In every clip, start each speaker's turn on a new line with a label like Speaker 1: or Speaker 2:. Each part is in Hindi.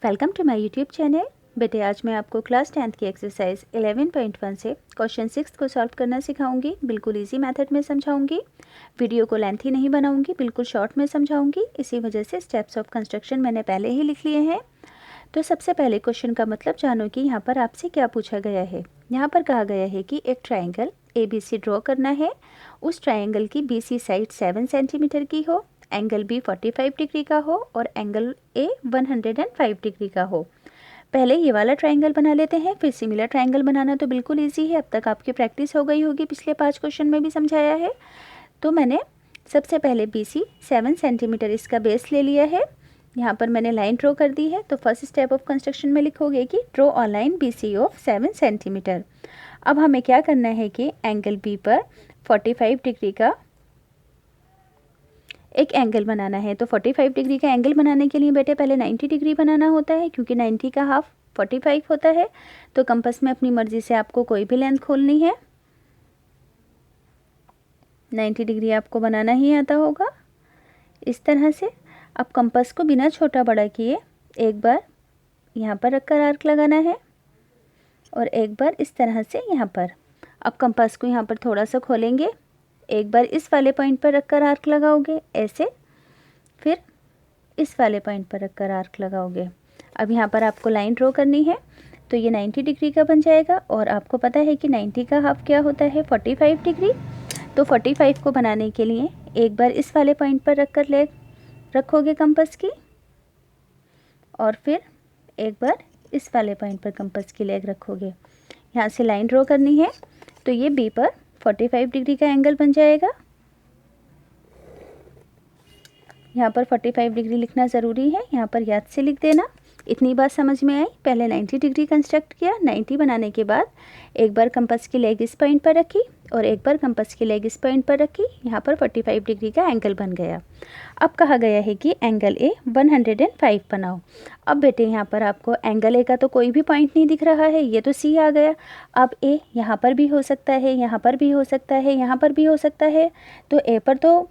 Speaker 1: Welcome to my YouTube channel. बेटे आज मैं आपको क्लास 10th की एक्सरसाइज 11.1 से क्वेश्चन 6 को सॉल्व करना सिखाऊंगी। बिल्कुल इजी मेथड में समझाऊंगी। वीडियो को लेंथी नहीं बनाऊंगी, बिल्कुल शॉर्ट में समझाऊंगी। इसी वजह से स्टेप्स ऑफ कंस्ट्रक्शन मैंने पहले ही लिख लिए हैं। तो सबसे पहले क्वेश्चन का मतलब जानो कि यहाँ पर आपसे क्या पूछा गया है। यहाँ पर कहा गया है कि एक ट्राइंगल ABC ड्रॉ करना है। उस ट्राइंगल की BC साइड 7 सेंटीमीटर की हो, एंगल B 45 डिग्री का हो और एंगल A 105 डिग्री का हो। पहले ये वाला ट्राइंगल बना लेते हैं, फिर सिमिलर ट्राइंगल बनाना तो बिल्कुल इजी है। अब तक आपकी प्रैक्टिस हो गई होगी, पिछले 5 क्वेश्चन में भी समझाया है। तो मैंने सबसे पहले BC 7 सेंटीमीटर इसका बेस ले लिया है। यहाँ पर मैंने लाइन ड्रॉ कर दी है। तो फर्स्ट स्टेप ऑफ कंस्ट्रक्शन में लिखोगे कि draw a line BC of 7 centimetre. अब हमें क्या करना है कि एंगल B पर 45 डिग्री का एक एंगल बनाना है। तो 45 डिग्री का एंगल बनाने के लिए बेटे पहले 90 डिग्री बनाना होता है, क्योंकि 90 का हाफ 45 होता है। तो कंपास में अपनी मर्जी से आपको कोई भी लेंथ खोलनी है। 90 डिग्री आपको बनाना ही आता होगा इस तरह से। अब कंपास को बिना छोटा बड़ा किए एक बार यहाँ पर रखकर आर्क लगाना है और एक बार इस तरह से यहाँ पर। अब कंपास को यहाँ पर थोड़ा सा खोलेंगे, एक बार इस वाले पॉइंट पर रखकर आर्क लगाओगे ऐसे, फिर इस वाले पॉइंट पर रखकर आर्क लगाओगे। अब यहाँ पर आपको लाइन ड्रॉ करनी है। तो ये 90 डिग्री का बन जाएगा और आपको पता है कि 90 का हाफ क्या होता है 45 डिग्री। तो 45 को बनाने के लिए एक बार इस वाले पॉइंट पर रखकर लेग रखोगे कंपास की, और फिर एक बार इस वाले पॉइंट पर कंपास की लेग रखोगे। यहाँ से लाइन ड्रॉ करनी है। तो ये B पर 45 डिग्री का एंगल बन जाएगा। यहाँ पर 45 डिग्री लिखना ज़रूरी है, यहाँ पर याद से लिख देना। इतनी बात समझ में आई। पहले 90 डिग्री कंस्ट्रक्ट किया, 90 बनाने के बाद एक बार कंपास की लेग इस पॉइंट पर रखी और एक बार कंपास की लेग इस पॉइंट पर रखी। यहाँ पर 45 डिग्री का एंगल बन गया। अब कहा गया है कि एंगल A 105 बनाओ। अब बेटे यहाँ पर आपको एंगल A का तो कोई भी पॉइंट नहीं दिख रहा है, ये तो C आ गया। अब A यहाँ पर भी हो सकता है, यहाँ पर भी हो सकता है, यहाँ पर भी हो सकता है। तो A पर तो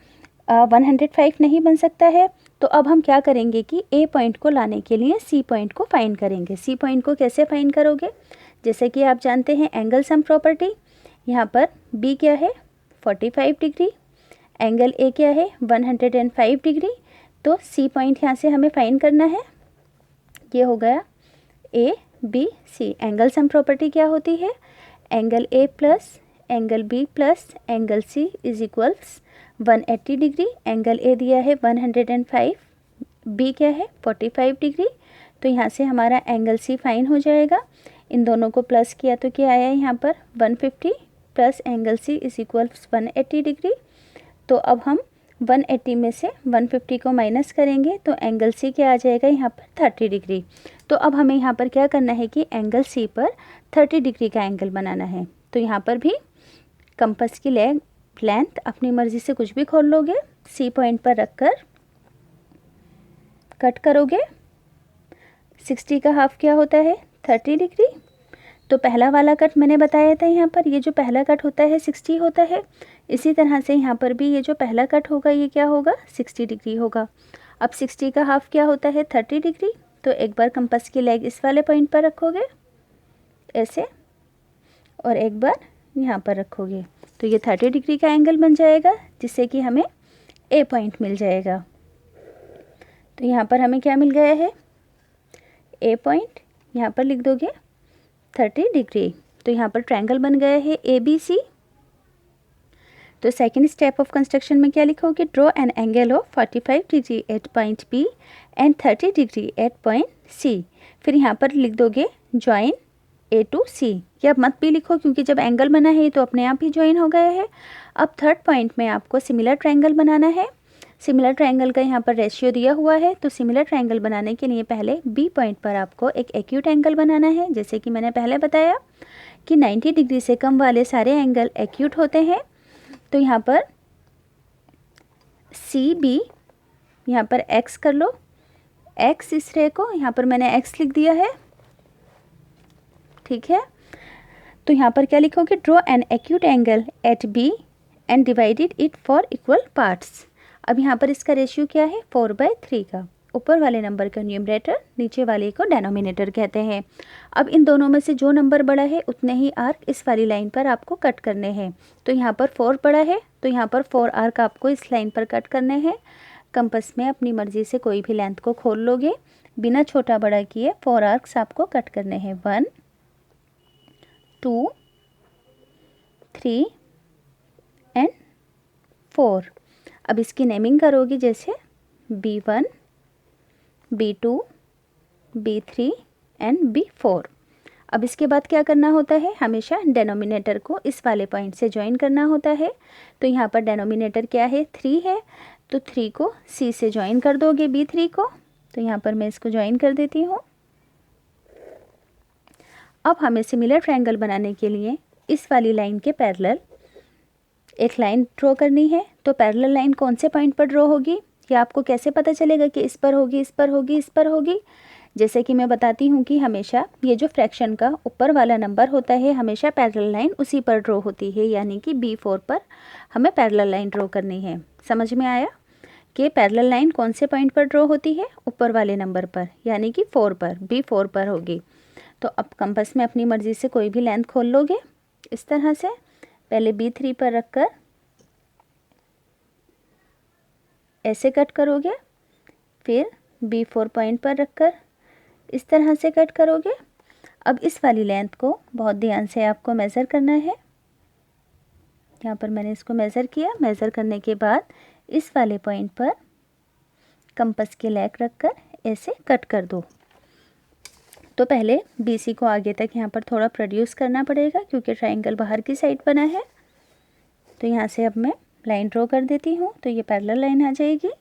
Speaker 1: 105 नहीं बन सकता है। तो अब हम क्या करेंगे कि A पॉइंट को लाने के लिए C पॉइंट को फाइंड करेंगे। C पॉइंट को कैसे फाइंड करोगे, जैसे कि आप जानते हैं एंगल सम प्रॉपर्टी। यहाँ पर B क्या है 45 डिग्री, एंगल A क्या है 105 डिग्री। तो C पॉइंट यहाँ से हमें फाइंड करना है। ये हो गया ABC। एंगल सम प्रॉपर्टी क्या होती है, angle A plus angle B plus angle C is equals 180 degree. Angle A दिया है 105, B क्या है 45 डिग्री। तो यहाँ से हमारा एंगल C फाइन हो जाएगा। इन दोनों को प्लस किया तो क्या आया यहाँ पर 150 plus angle C is equals 180 degree. तो अब हम 180 में से 150 को माइनस करेंगे तो एंगल C क्या आ जाएगा यहाँ पर 30 डिग्री। तो अब हमें यहाँ पर क्या करना है कि एंगल C पर 30 डिग्री का एंगल बनाना है। तो यहाँ पर भी कंपास की लेंथ अपनी मर्ज़ी से कुछ भी खोल लोगे, C पॉइंट पर रखकर कट करोगे। 60 का हाफ क्या होता है 30 डिग्री। तो पहला वाला कट मैंने बताया था, यहाँ पर ये जो पहला कट होता है 60 होता है। इसी तरह से यहाँ पर भी ये जो पहला कट होगा ये क्या होगा 60 डिग्री होगा। अब 60 का हाफ क्या होता है 30 डिग्री। तो एक बार कंपास की लेग इस वाले पॉइंट पर रखोगे ऐसे, और एक बार यहाँ पर रखोगे। तो ये 30 डिग्री का एंगल बन जाएगा, जिससे कि हमें A पॉइंट मिल जाएगा। तो यहाँ पर हमें क्या मिल गया है A पॉइंट, यहाँ पर लिख दोगे 30 डिग्री। तो यहाँ पर ट्रायंगल बन गया है ABC। तो सेकंड स्टेप ऑफ कंस्ट्रक्शन में क्या लिखोगे, draw an angle of 45 degree at point B and 30 degree at point C। फिर यहाँ पर लिख दोगे ज्वाइन A टू C। ये अब मत भी लिखो, क्योंकि जब एंगल बना है तो अपने आप ही ज्वाइन हो गया है। अब थर्ड पॉइंट में आपको सिमिलर ट्रायंगल बनाना है। सिमिलर ट्रायंगल का यहाँ पर रेशियो दिया हुआ है। तो सिमिलर ट्रायंगल बनाने के लिए पहले B पॉइंट पर आपको एक एक्यूट एंगल बनाना है। जैसे कि मैंने पहले बताया कि 90 डिग्री से कम वाले सारे एंगल एक्यूट होते हैं। तो यहाँ पर CB, यहाँ पर X कर लो, X इस रे को यहाँ पर मैंने X लिख दिया है, ठीक है। तो यहाँ पर क्या लिखोगे, draw an acute angle at B and divided it for equal parts. अब यहाँ पर इसका रेशियो क्या है 4/3 का। ऊपर वाले नंबर का न्यूमरेटर, नीचे वाले को डिनोमिनेटर कहते हैं। अब इन दोनों में से जो नंबर बड़ा है उतने ही आर्क इस वाली लाइन पर आपको कट करने हैं। तो यहाँ पर 4 बड़ा है तो यहाँ पर 4 आर्क आपको इस लाइन पर कट करने हैं। कंपास में अपनी मर्ज़ी से कोई भी लेंथ को खोल लोगे, बिना छोटा बड़ा किए 4 आर्क्स आपको कट करने हैं। 1 2 3 एंड 4। अब इसकी नेमिंग करोगी जैसे B1 B2 B3 and B4। अब इसके बाद क्या करना होता है, हमेशा डेनोमिनेटर को इस वाले पॉइंट से ज्वाइन करना होता है। तो यहाँ पर डेनोमिनेटर क्या है, 3 है, तो 3 को C से ज्वाइन कर दोगे B3 को। तो यहाँ पर मैं इसको ज्वाइन कर देती हूँ। अब हमें सिमिलर ट्रायंगल बनाने के लिए इस वाली लाइन के पैरेलल एक लाइन ड्रॉ करनी है। तो पैरेलल लाइन कौन से पॉइंट पर ड्रॉ होगी, या आपको कैसे पता चलेगा कि इस पर होगी, इस पर होगी, इस पर होगी। जैसे कि मैं बताती हूँ कि हमेशा ये जो फ्रैक्शन का ऊपर वाला नंबर होता है, हमेशा पैरेलल लाइन उसी पर ड्रॉ होती है, यानी कि B4 पर हमें पैरेलल लाइन ड्रॉ करनी है। समझ में आया कि पैरेलल लाइन कौन से पॉइंट पर ड्रॉ होती है, ऊपर वाले नंबर पर, यानी कि 4 पर, B4 पर होगी। तो अब कंपास में अपनी मर्ज़ी से कोई भी लेंथ खोल लोगे इस तरह से। पहले B3 पर रखकर ऐसे कट करोगे, फिर B4 पॉइंट पर रखकर इस तरह से कट करोगे। अब इस वाली लेंथ को बहुत ध्यान से आपको मेज़र करना है। यहाँ पर मैंने इसको मेज़र किया। मेज़र करने के बाद इस वाले पॉइंट पर कंपास की लेग रखकर ऐसे कट कर दो। तो पहले BC को आगे तक यहाँ पर थोड़ा प्रोड्यूस करना पड़ेगा, क्योंकि ट्रायंगल बाहर की साइड बना है। तो यहाँ से अब मैं लाइन ड्रॉ कर देती हूँ। तो ये पैरेलल लाइन आ जाएगी।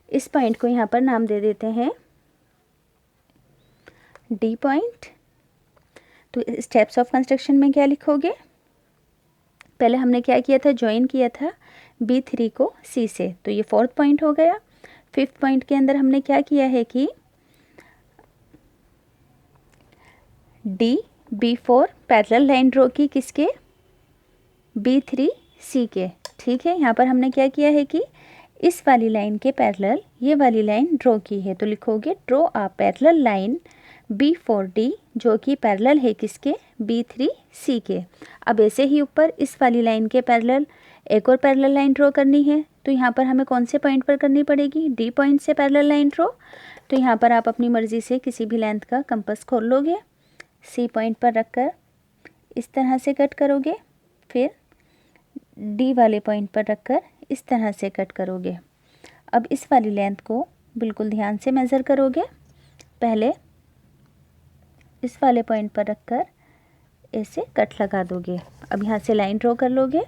Speaker 1: इस पॉइंट को यहाँ पर नाम दे देते हैं D पॉइंट। तो स्टेप्स ऑफ कंस्ट्रक्शन में क्या लिखोगे, पहले हमने क्या किया था, ज्वाइन किया था B3 को C से, तो ये 4th पॉइंट हो गया। 5th पॉइंट के अंदर हमने क्या किया है कि D B4 parallel line draw की, किसके, B3 C के। ठीक है, यहाँ पर हमने क्या किया है कि इस वाली लाइन के पैरेलल ये वाली लाइन ड्रॉ की है। तो लिखोगे draw a parallel line B4D, जो कि पैरेलल है किसके, B3 C के। अब ऐसे ही ऊपर इस वाली लाइन के पैरेलल एक और पैरेलल लाइन ड्रॉ करनी है। तो यहाँ पर हमें कौन से पॉइंट पर करनी पड़ेगी, D पॉइंट से पैरेलल लाइन ड्रॉ। तो यहाँ पर आप अपनी मर्ज़ी से किसी भी लेंथ का कंपास खोल लोगे, C पॉइंट पर रखकर इस तरह से कट करोगे, फिर D वाले पॉइंट पर रखकर इस तरह से कट करोगे। अब इस वाली लेंथ को बिल्कुल ध्यान से मेज़र करोगे। पहले इस वाले पॉइंट पर रखकर ऐसे कट लगा दोगे। अब यहाँ से लाइन ड्रॉ कर लोगे,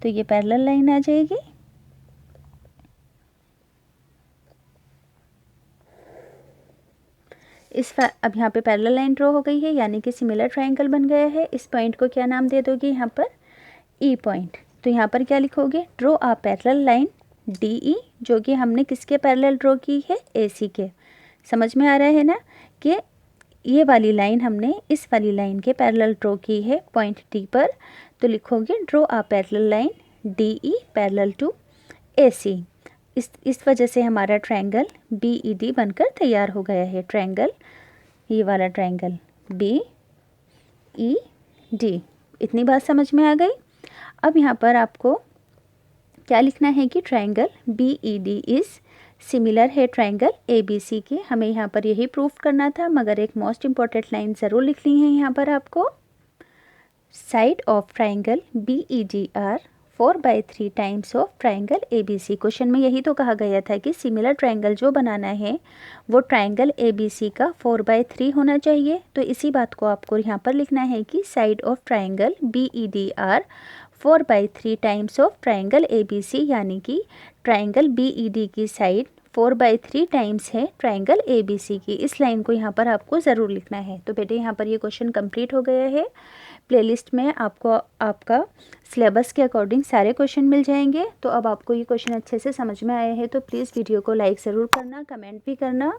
Speaker 1: तो ये पैरेलल लाइन आ जाएगी। अब यहाँ पे पैरेलल लाइन ड्रॉ हो गई है, यानी कि सिमिलर ट्रायंगल बन गया है। इस पॉइंट को क्या नाम दे दोगे, यहाँ पर E पॉइंट। तो यहाँ पर क्या लिखोगे, draw a parallel line DE, जो कि हमने किसके पैरेलल ड्रॉ की है, AC के। समझ में आ रहा है ना कि ये वाली लाइन हमने इस वाली लाइन के पैरेलल ड्रॉ की है पॉइंट D पर। तो लिखोगे draw a parallel line DE parallel to AC। इस वजह से हमारा ट्रायंगल BED बनकर तैयार हो गया है। ट्रायंगल, ये वाला ट्रायंगल BED। इतनी बात समझ में आ गई। अब यहाँ पर आपको क्या लिखना है कि ट्रायंगल BED इज़ सिमिलर है ट्रायंगल ABC के। हमें यहाँ पर यही प्रूफ करना था, मगर एक मोस्ट इम्पॉर्टेंट लाइन ज़रूर लिखनी है यहाँ पर आपको। Side of triangle BED are 4/3 times of triangle ABC। Question में यही तो कहा गया था कि सिमिलर ट्रायंगल जो बनाना है वो ट्रायंगल ABC का 4/3 होना चाहिए। तो इसी बात को आपको यहाँ पर लिखना है कि side of triangle BED are 4/3 times of triangle ABC, यानी कि ट्रायंगल BED की साइड 4/3 टाइम्स है ट्रायंगल ABC की। इस लाइन को यहाँ पर आपको ज़रूर लिखना है। तो बेटे यहाँ पर ये क्वेश्चन कंप्लीट हो गया है। प्लेलिस्ट में आपको आपका सिलेबस के अकॉर्डिंग सारे क्वेश्चन मिल जाएंगे। तो अब आपको ये क्वेश्चन अच्छे से समझ में आए हैं तो प्लीज़ वीडियो को लाइक ज़रूर करना, कमेंट भी करना।